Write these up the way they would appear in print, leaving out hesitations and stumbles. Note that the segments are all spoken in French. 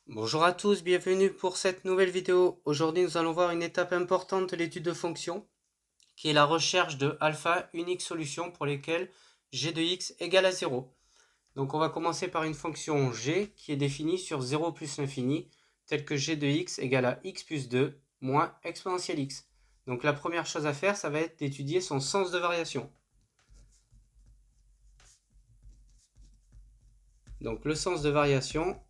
Bonjour à tous, bienvenue pour cette nouvelle vidéo. Aujourd'hui, nous allons voir une étape importante de l'étude de fonctions, qui est la recherche de alpha unique solution pour lesquelles g de x égale à 0. Donc on va commencer par une fonction g qui est définie sur 0 plus l'infini, telle que g de x égale à x plus 2 moins exponentielle x. Donc la première chose à faire, ça va être d'étudier son sens de variation. Donc le sens de variation,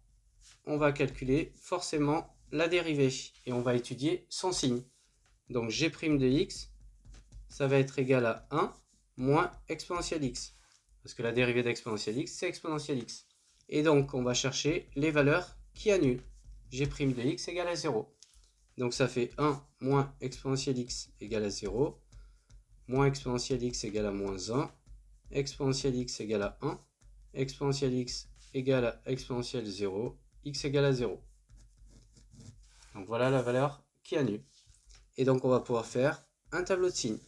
on va calculer forcément la dérivée et on va étudier son signe. Donc g' de x, ça va être égal à 1 moins exponentielle x. Parce que la dérivée d'exponentielle x, c'est exponentielle x. Et donc, on va chercher les valeurs qui annulent. G' de x égale à 0. Donc ça fait 1 moins exponentielle x égale à 0, moins exponentielle x égale à moins 1, exponentielle x égale à 1, exponentielle x égale à exponentielle 0, x égale à 0. Donc voilà la valeur qui annule. Et donc on va pouvoir faire un tableau de signes.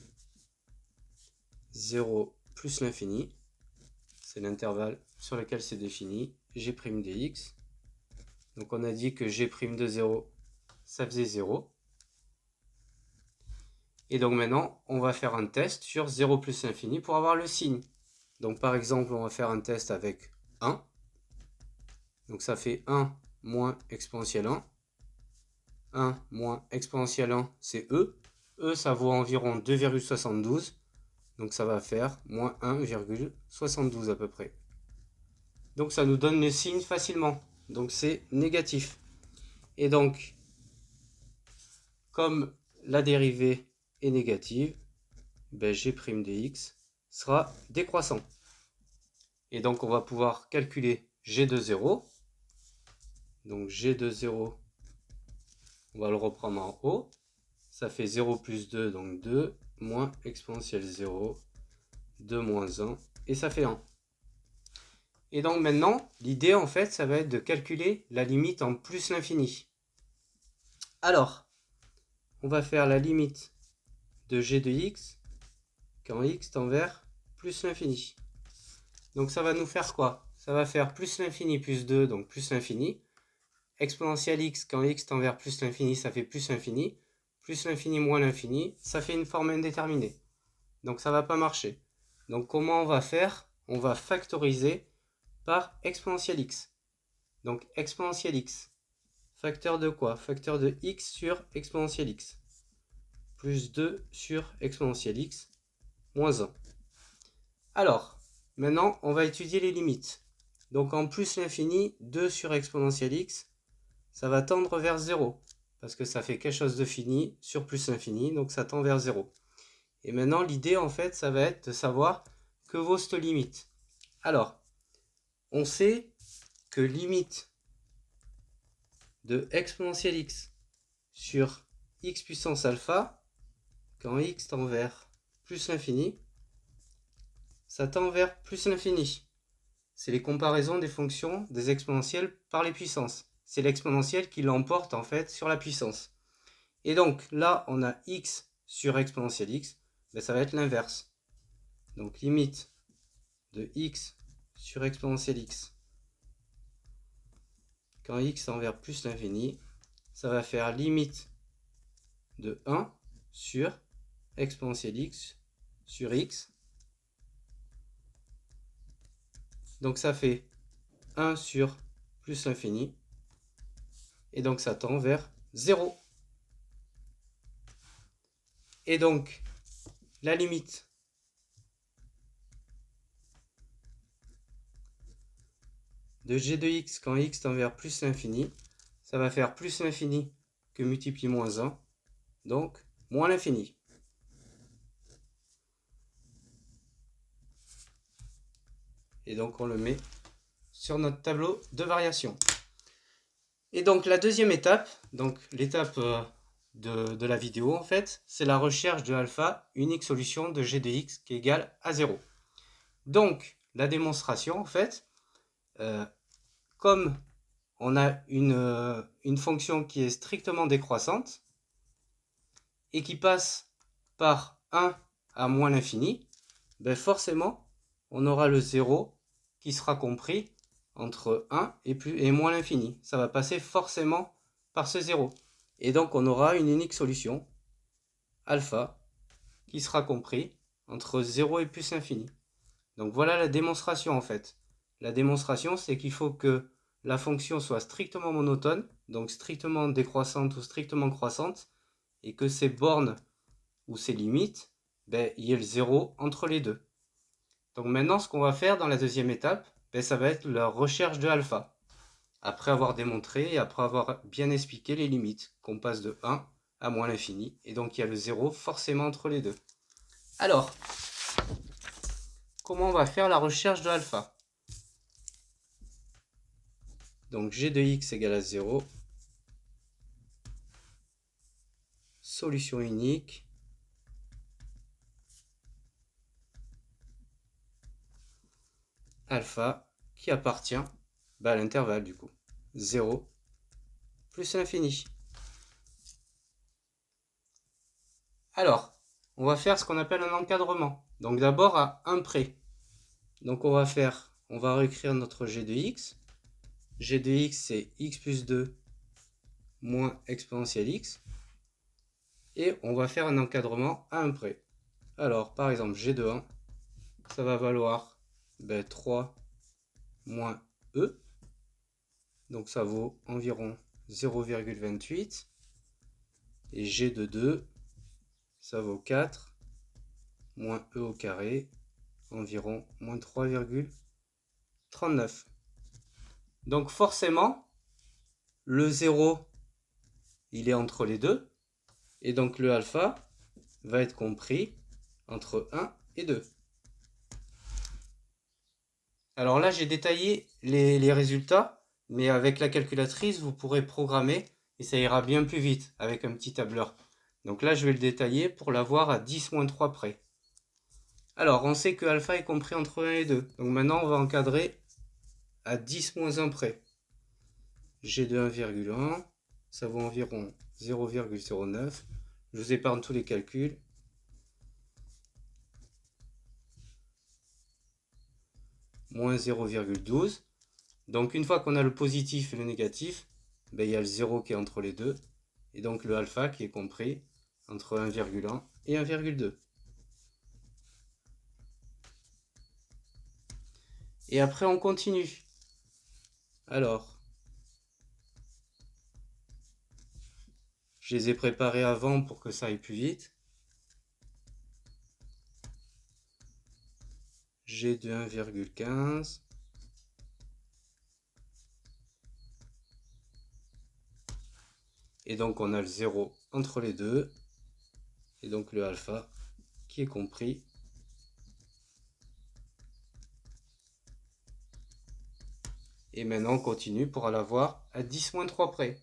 0 plus l'infini, c'est l'intervalle sur lequel c'est défini, g' de x. Donc on a dit que g' de 0, ça faisait 0. Et donc maintenant, on va faire un test sur 0 plus l'infini pour avoir le signe. Donc par exemple, on va faire un test avec 1. Donc ça fait 1 moins exponentielle 1. 1 moins exponentielle 1, c'est e. E, ça vaut environ 2,72. Donc ça va faire moins 1,72 à peu près. Donc ça nous donne le signe facilement. Donc c'est négatif. Et donc, comme la dérivée est négative, ben g' de x sera décroissant. Et donc on va pouvoir calculer g de 0. Donc g de 0, on va le reprendre en haut. Ça fait 0 plus 2, donc 2, moins exponentielle 0, 2 moins 1, et ça fait 1. Et donc maintenant, l'idée en fait, ça va être de calculer la limite en plus l'infini. Alors, on va faire la limite de g de x quand x tend vers plus l'infini. Donc ça va nous faire quoi? Ça va faire plus l'infini plus 2, donc plus l'infini. Exponentielle x quand x tend vers plus l'infini, ça fait plus l'infini. Plus l'infini moins l'infini, ça fait une forme indéterminée. Donc ça ne va pas marcher. Donc comment on va faire? On va factoriser par exponentielle x. Donc exponentielle x. Facteur de quoi? Facteur de x sur exponentielle x. Plus 2 sur exponentielle x, moins 1. Alors, maintenant, on va étudier les limites. Donc en plus l'infini, 2 sur exponentielle x, ça va tendre vers 0. Parce que ça fait quelque chose de fini sur plus l'infini, donc ça tend vers 0. Et maintenant, l'idée, en fait, ça va être de savoir que vaut cette limite. Alors, on sait que limite de exponentielle x sur x puissance alpha, quand x tend vers plus l'infini, ça tend vers plus l'infini. C'est les comparaisons des fonctions des exponentielles par les puissances. C'est l'exponentielle qui l'emporte en fait sur la puissance. Et donc là, on a x sur exponentielle x, ben, ça va être l'inverse. Donc limite de x sur exponentielle x quand x tend vers plus l'infini, ça va faire limite de 1 sur exponentielle x sur x. Donc ça fait 1 sur plus l'infini. Et donc ça tend vers 0. Et donc la limite de g de x quand x tend vers plus l'infini, ça va faire plus l'infini que multiplier moins 1, donc moins l'infini. Et donc on le met sur notre tableau de variation. Et donc la deuxième étape, donc l'étape de la vidéo en fait, c'est la recherche de alpha, unique solution de g de x qui est égale à 0. Donc la démonstration en fait, comme on a une fonction qui est strictement décroissante et qui passe par 1 à moins l'infini, ben forcément on aura le 0 qui sera compris entre 1 et moins l'infini. Ça va passer forcément par ce 0. Et donc on aura une unique solution, alpha, qui sera compris entre 0 et plus l'infini. Donc voilà la démonstration en fait. La démonstration, c'est qu'il faut que la fonction soit strictement monotone, donc strictement décroissante ou strictement croissante, et que ces bornes ou ces limites, il y ait le 0 entre les deux. Donc maintenant, ce qu'on va faire dans la deuxième étape, ça va être la recherche de alpha. Après avoir démontré et après avoir bien expliqué les limites, qu'on passe de 1 à moins l'infini, et donc il y a le 0 forcément entre les deux. Alors, comment on va faire la recherche de alpha? Donc g de x égale à 0. Solution unique. Alpha qui appartient à l'intervalle du coup. 0 plus l'infini. Alors, on va faire ce qu'on appelle un encadrement. Donc d'abord à 1 près. Donc on va réécrire notre g de x. G de x c'est x plus 2 moins exponentielle x. Et on va faire un encadrement à 1 près. Alors par exemple g de 1, ça va valoir 3 moins e. Donc ça vaut environ 0,28. Et g de 2, ça vaut 4 moins e au carré, environ moins 3,39. Donc forcément, le 0, il est entre les deux. Et donc le alpha va être compris entre 1 et 2. Alors là, j'ai détaillé les résultats, mais avec la calculatrice, vous pourrez programmer et ça ira bien plus vite avec un petit tableur. Donc là, je vais le détailler pour l'avoir à 10-3 près. Alors, on sait que alpha est compris entre 1 et 2. Donc maintenant, on va encadrer à 10-1 près. G de 1,1, ça vaut environ 0,09. Je vous épargne tous les calculs. Moins 0,12. Donc une fois qu'on a le positif et le négatif, il y a le 0 qui est entre les deux. Et donc le alpha qui est compris entre 1,1 et 1,2. Et après on continue. Alors, je les ai préparés avant pour que ça aille plus vite. G de 1,15. Et donc on a le 0 entre les deux. Et donc le alpha qui est compris. Et maintenant on continue pour l'avoir à 10-3 près.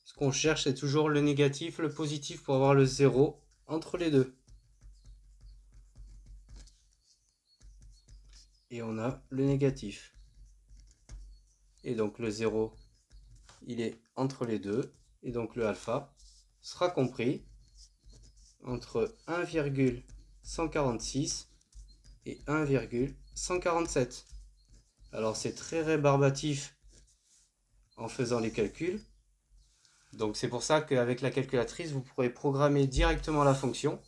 Ce qu'on cherche, c'est toujours le négatif, le positif pour avoir le 0 entre les deux. Et on a le négatif. Et donc le 0, il est entre les deux. Et donc le alpha sera compris entre 1,146 et 1,147. Alors c'est très rébarbatif en faisant les calculs. Donc c'est pour ça qu'avec la calculatrice, vous pourrez programmer directement la fonction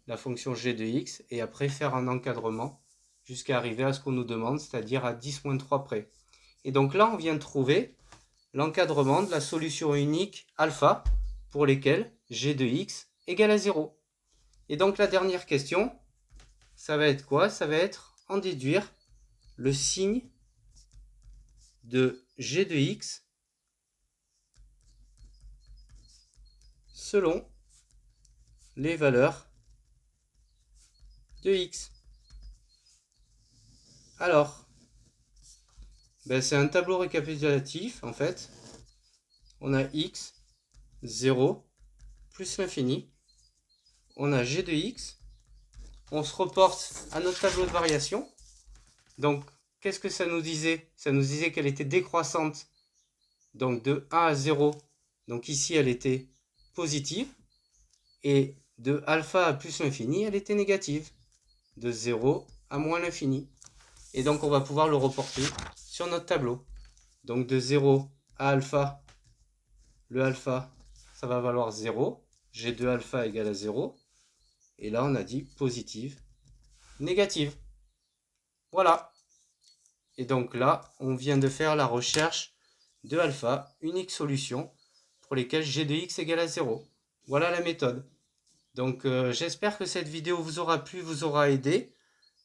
g de x, et après faire un encadrement jusqu'à arriver à ce qu'on nous demande, c'est-à-dire à 10-3 près. Et donc là, on vient de trouver l'encadrement de la solution unique alpha pour lesquelles g de x égale à 0. Et donc la dernière question, ça va être quoi? Ça va être en déduire le signe de g de x selon les valeurs de x. Alors, c'est un tableau récapitulatif en fait. On a x, 0, plus l'infini. On a g de x. On se reporte à notre tableau de variation. Donc, qu'est-ce que ça nous disait? Ça nous disait qu'elle était décroissante, donc de 1 à 0. Donc ici, elle était positive. Et de alpha à plus l'infini, elle était négative. De 0 à moins l'infini. Et donc, on va pouvoir le reporter sur notre tableau. Donc, de 0 à alpha, le alpha, ça va valoir 0. G de alpha égale à 0. Et là, on a dit positive, négative. Voilà. Et donc là, on vient de faire la recherche de alpha, unique solution pour lesquelles g de x égale à 0. Voilà la méthode. Donc j'espère que cette vidéo vous aura plu, vous aura aidé.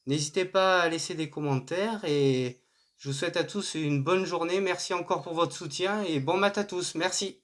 N'hésitez pas à laisser des commentaires et je vous souhaite à tous une bonne journée. Merci encore pour votre soutien et bon maths à tous. Merci.